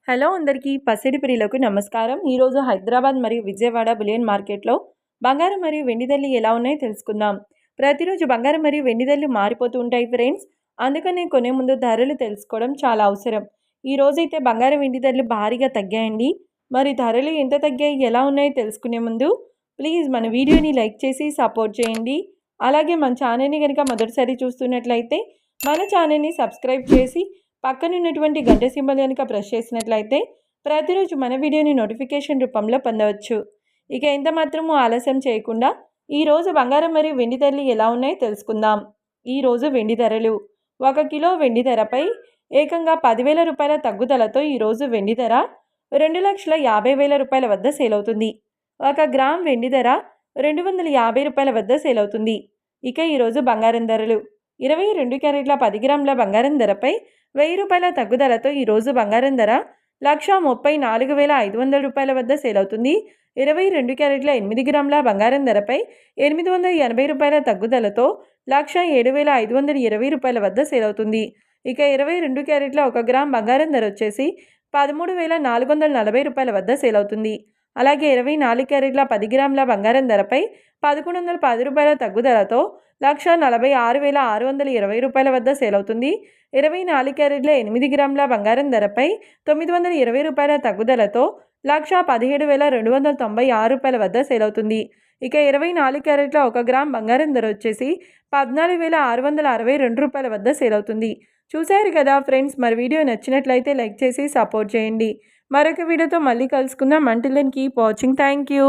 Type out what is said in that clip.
Hello అందరికీ పసిడి ప్రియులకు నమస్కారం. ఈరోజు హైదరాబాద్ మరియు విజయవాడ బులియన్ మార్కెట్లో బంగారం మరియు వెండి ధరలు ఎలా ఉన్నాయో తెలుసుకుందాం. ప్రతిరోజు బంగారం మరియు వెండి ధరలు మారిపోతూ ఉంటాయి ఫ్రెండ్స్. అందుకనే కొనే ముందు ధరలు తెలుసుకోవడం చాలా అవసరం. ఈ రోజైతే బంగారం వెండి ధరలు భారీగా తగ్గాయండి. మరి ధరలు ఎంత తగ్గాయి, ఎలా ఉన్నాయో తెలుసుకునే ముందు ప్లీజ్ మన వీడియోని లైక్ చేసి సపోర్ట్ చేయండి. అలాగే మన ఛానల్ని కనుక మొదటిసారి చూస్తున్నట్లయితే మన ఛానల్ని సబ్స్క్రైబ్ చేసి పక్కనున్నటువంటి గంట సింబల్ కనుక ప్రెస్ చేసినట్లయితే ప్రతిరోజు మన వీడియోని నోటిఫికేషన్ రూపంలో పొందవచ్చు. ఇక ఎంత మాత్రమూ ఆలస్యం చేయకుండా ఈరోజు బంగారం మరియు వెండి ధరలు ఎలా ఉన్నాయో తెలుసుకుందాం. ఈరోజు వెండి ధరలు 1 కిలో వెండి ధరపై ఏకంగా 10,000 రూపాయల తగ్గుదలతో ఈరోజు వెండి ధర 2,50,000 రూపాయల వద్ద సేల్ అవుతుంది. 1 గ్రామ్ వెండి ధర 250 రూపాయల వద్ద సేల్ అవుతుంది. ఇక ఈరోజు బంగారం ధరలు 22 క్యారెట్ల 10 గ్రాముల బంగారం ధరపై 1000 రూపాయల తగ్గుదలతో ఈరోజు బంగారం ధర 1,34,500 రూపాయల వద్ద సేల్ అవుతుంది. 22 క్యారెట్ల 8 గ్రాముల బంగారం ధరపై 880 రూపాయల తగ్గుదలతో 1,07,520 రూపాయల వద్ద సేల్ అవుతుంది. ఇక 22 క్యారెట్ల 1 గ్రామ్ బంగారం ధర వచ్చేసి 13,440 రూపాయల వద్ద సేల్ అవుతుంది. అలాగే 24 క్యారెట్ల 10 గ్రాముల బంగారం ధరపై 1,110 రూపాయల తగ్గుదలతో 1,46,620 రూపాయల వద్ద సేల్ అవుతుంది. 24 క్యారెట్ల 8 గ్రాముల బంగారం ధరపై 920 రూపాయల తగ్గుదలతో 1,17,296 రూపాయల వద్ద సేల్ అవుతుంది. ఇక 24 క్యారెట్ల 1 గ్రామ్ బంగారం ధర వచ్చేసి 14,662 రూపాయల వద్ద సేల్ అవుతుంది. చూశారు కదా ఫ్రెండ్స్, మరి వీడియో నచ్చినట్లయితే లైక్ చేసి సపోర్ట్ చేయండి. మరొక వీడియోతో మళ్ళీ కలుసుకుందాం. Until then keep watching. Thank you.